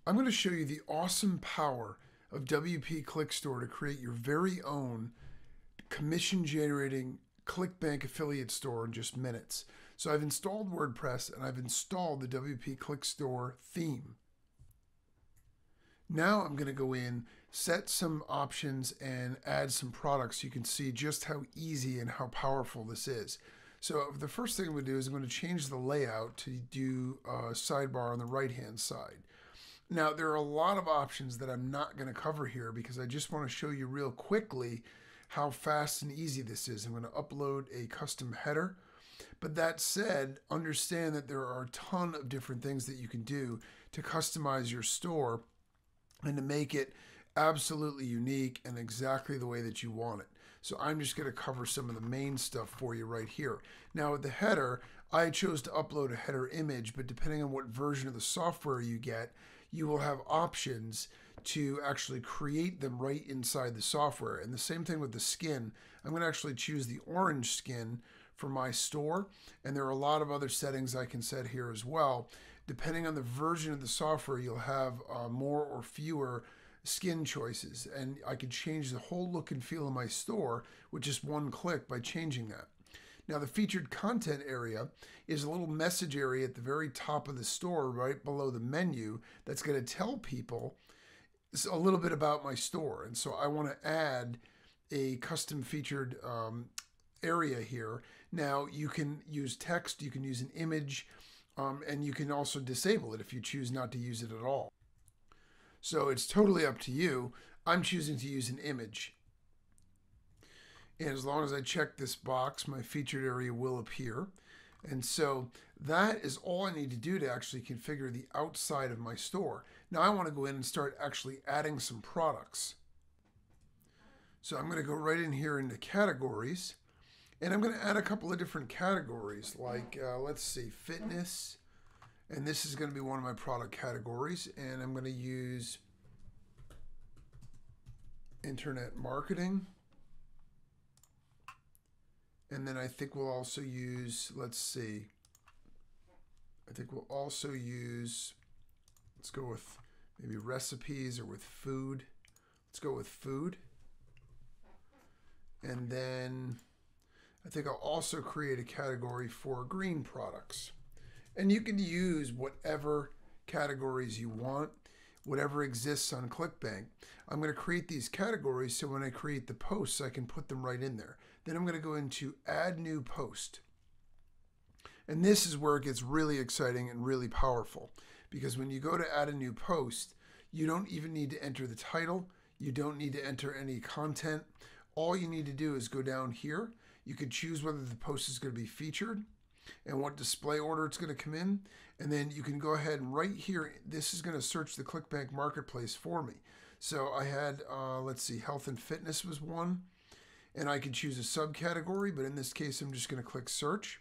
I'm going to show you the awesome power of WP Click Store to create your very own commission generating ClickBank affiliate store in just minutes. So I've installed WordPress and I've installed the WP Click Store theme. Now I'm going to go in, set some options and add some products so you can see just how easy and how powerful this is. So the first thing I'm going to do is I'm going to change the layout to do a sidebar on the right hand side. Now there are a lot of options that I'm not going to cover here because I just want to show you real quickly how fast and easy this is. I'm going to upload a custom header. But that said, understand that there are a ton of different things that you can do to customize your store and to make it absolutely unique and exactly the way that you want it. So I'm just going to cover some of the main stuff for you right here. Now with the header, I chose to upload a header image, but depending on what version of the software you get, you will have options to actually create them right inside the software. And the same thing with the skin. I'm going to actually choose the orange skin for my store, and there are a lot of other settings I can set here as well. Depending on the version of the software, you'll have more or fewer skin choices, and I can change the whole look and feel of my store with just one click by changing that. Now the featured content area is a little message area at the very top of the store right below the menu that's going to tell people a little bit about my store. And so I want to add a custom featured area here. Now you can use text, you can use an image, and you can also disable it if you choose not to use it at all. So it's totally up to you. I'm choosing to use an image. And as long as I check this box, my featured area will appear. And so that is all I need to do to actually configure the outside of my store. Now I want to go in and start actually adding some products. So I'm going to go right in here into categories. And I'm going to add a couple of different categories like, let's see, fitness. And this is going to be one of my product categories. And I'm going to use internet marketing. And then I think we'll also use, let's see, I think we'll also use, let's go with maybe recipes or with food. Let's go with food. And then I think I'll also create a category for green products. And you can use whatever categories you want, whatever exists on ClickBank. I'm going to create these categories so when I create the posts, I can put them right in there. Then I'm going to go into add new post. And this is where it gets really exciting and really powerful, because when you go to add a new post, you don't even need to enter the title. You don't need to enter any content. All you need to do is go down here. You can choose whether the post is going to be featured and what display order it's going to come in. And then you can go ahead and right here, this is going to search the ClickBank Marketplace for me. So I had, let's see, health and fitness was one. And I can choose a subcategory, but in this case, I'm just going to click search.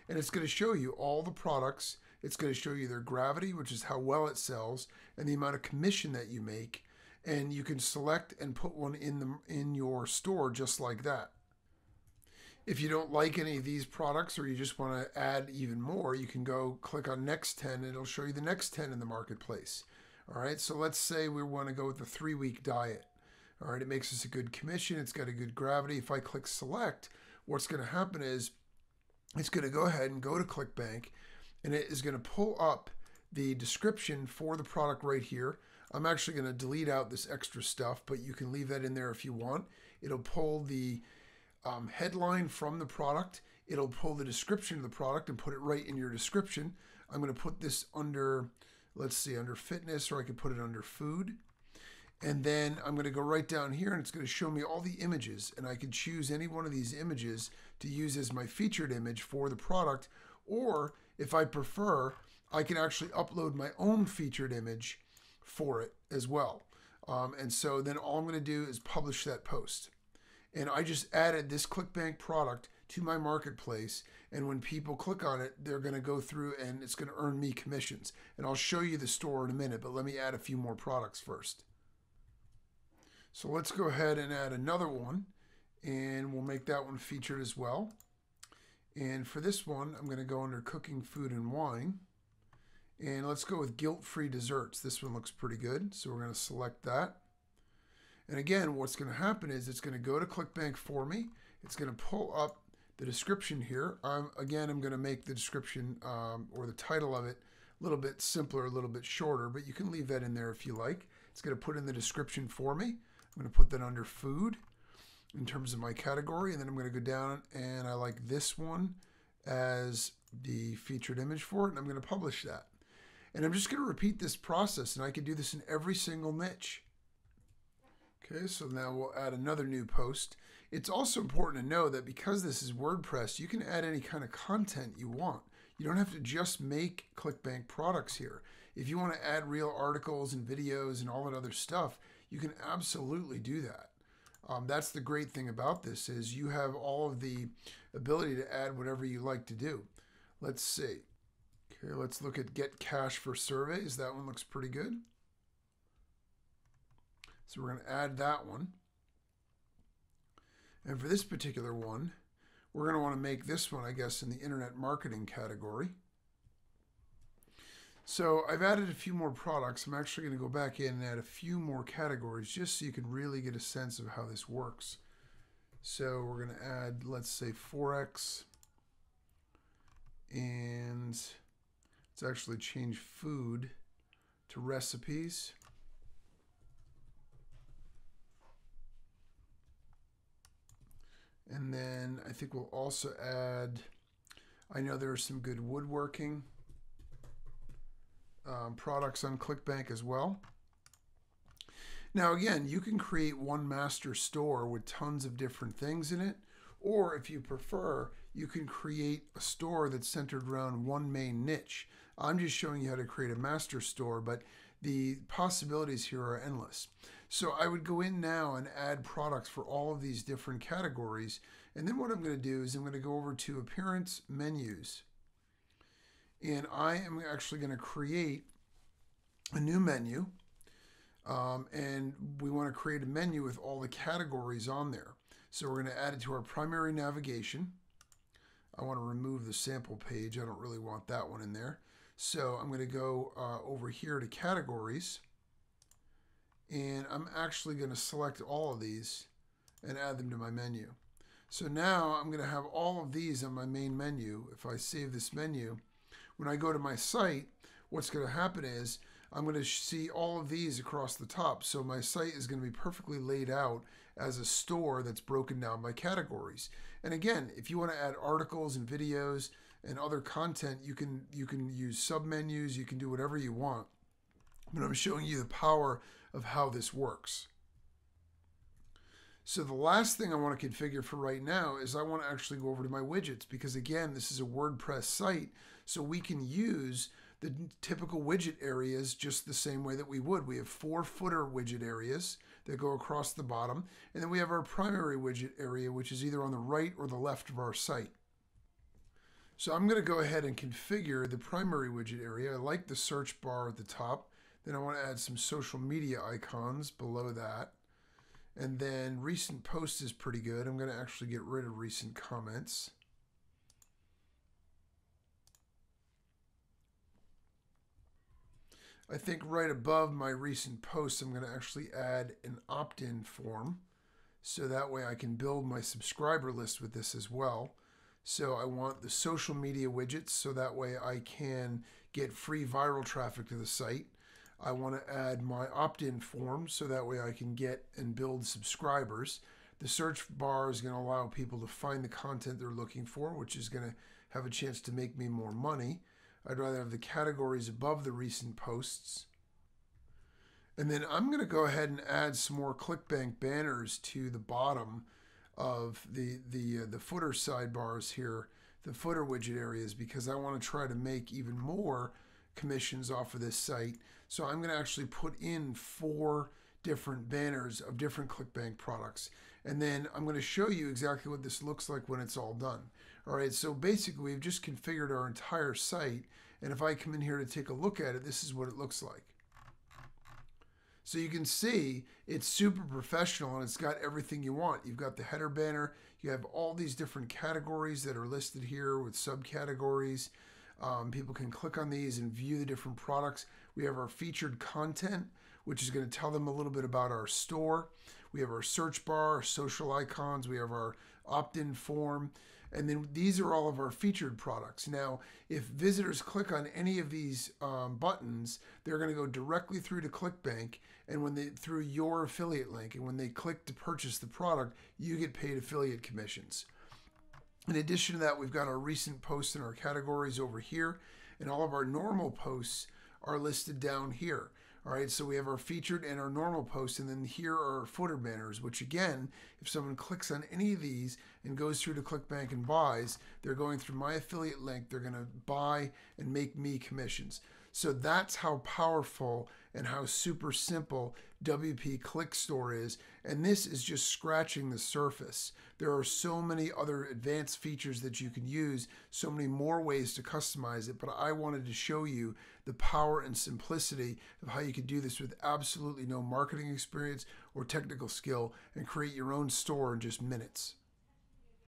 And it's going to show you all the products. It's going to show you their gravity, which is how well it sells, and the amount of commission that you make. And you can select and put one in your store just like that. If you don't like any of these products or you just want to add even more, you can go click on next 10 and it'll show you the next 10 in the marketplace. All right, so let's say we want to go with the 3-week diet. All right, it makes us a good commission. It's got a good gravity. If I click select, what's going to happen is it's going to go ahead and go to ClickBank, and it is going to pull up the description for the product right here. I'm actually going to delete out this extra stuff, but you can leave that in there if you want. It'll pull the headline from the product. It'll pull the description of the product and put it right in your description. I'm going to put this under, let's see, under fitness, or I could put it under food. And then I'm going to go right down here and it's going to show me all the images, and I can choose any one of these images to use as my featured image for the product, or if I prefer, I can actually upload my own featured image for it as well. And so then all I'm going to do is publish that post. And I just added this ClickBank product to my marketplace, and when people click on it, they're going to go through and it's going to earn me commissions. And I'll show you the store in a minute, but let me add a few more products first. So let's go ahead and add another one, and we'll make that one featured as well. And for this one, I'm going to go under cooking, food, and wine. And let's go with guilt-free desserts. This one looks pretty good, so we're going to select that. And again, what's going to happen is it's going to go to ClickBank for me. It's going to pull up the description here. Again, I'm going to make the description or the title of it a little bit simpler, a little bit shorter, but you can leave that in there if you like. It's going to put in the description for me. I'm going to put that under food in terms of my category, and then I'm going to go down, and I like this one as the featured image for it, and I'm going to publish that. And I'm just going to repeat this process, and I can do this in every single niche. Okay, so now we'll add another new post. It's also important to know that because this is WordPress, you can add any kind of content you want. You don't have to just make ClickBank products here. If you want to add real articles and videos and all that other stuff, you can absolutely do that. That's the great thing about this is you have all of the ability to add whatever you like to do. Let's see. Okay, let's look at get cash for surveys. That one looks pretty good. So we're going to add that one. And for this particular one, we're going to want to make this one, I guess, in the internet marketing category. So I've added a few more products. I'm actually going to go back in and add a few more categories just so you can really get a sense of how this works. So we're going to add, let's say, Forex. And let's actually change food to recipes. And then I think we'll also add, I know there are some good woodworking products on ClickBank as well. Now again, you can create one master store with tons of different things in it, or if you prefer, you can create a store that's centered around one main niche. I'm just showing you how to create a master store, but the possibilities here are endless. So I would go in now and add products for all of these different categories. And then what I'm going to do is I'm going to go over to Appearance Menus. And I am actually going to create a new menu. And we want to create a menu with all the categories on there. So we're going to add it to our primary navigation. I want to remove the sample page. I don't really want that one in there. So I'm going to go over here to categories. And I'm actually going to select all of these and add them to my menu. So now I'm going to have all of these on my main menu. If I save this menu, when I go to my site, what's going to happen is I'm going to see all of these across the top. So my site is going to be perfectly laid out as a store that's broken down by categories. And again, if you want to add articles and videos and other content, you can use submenus, you can do whatever you want. But I'm showing you the power of how this works. So the last thing I want to configure for right now is I want to actually go over to my widgets, because again, this is a WordPress site, so we can use the typical widget areas just the same way that we would. We have 4 footer widget areas that go across the bottom, and then we have our primary widget area, which is either on the right or the left of our site. So I'm going to go ahead and configure the primary widget area. I like the search bar at the top. Then I want to add some social media icons below that. And then recent posts is pretty good. I'm going to actually get rid of recent comments. I think right above my recent posts, I'm going to actually add an opt-in form. So that way I can build my subscriber list with this as well. So I want the social media widgets, so that way I can get free viral traffic to the site. I want to add my opt-in form, so that way I can get and build subscribers. The search bar is going to allow people to find the content they're looking for, which is going to have a chance to make me more money. I'd rather have the categories above the recent posts. And then I'm going to go ahead and add some more ClickBank banners to the bottom of the footer sidebars here, the footer widget areas, because I want to try to make even more commissions off of this site. So I'm going to actually put in 4 different banners of different ClickBank products. And then I'm going to show you exactly what this looks like when it's all done. All right, so basically we've just configured our entire site. And if I come in here to take a look at it, this is what it looks like. So you can see it's super professional and it's got everything you want. You've got the header banner. You have all these different categories that are listed here with subcategories. People can click on these and view the different products. We have our featured content, which is going to tell them a little bit about our store. We have our search bar, our social icons. We have our opt-in form. And then these are all of our featured products. Now, if visitors click on any of these buttons, they're going to go directly through to ClickBank, and when they through your affiliate link, and when they click to purchase the product, you get paid affiliate commissions. In addition to that, we've got our recent posts and our categories over here, and all of our normal posts are listed down here. All right, so we have our featured and our normal posts, and then here are our footer banners, which again, if someone clicks on any of these and goes through to ClickBank and buys, they're going through my affiliate link, they're going to buy and make me commissions. So that's how powerful and how super simple WP Click Store is, and this is just scratching the surface. There are so many other advanced features that you can use, so many more ways to customize it, but I wanted to show you the power and simplicity of how you can do this with absolutely no marketing experience or technical skill and create your own store in just minutes.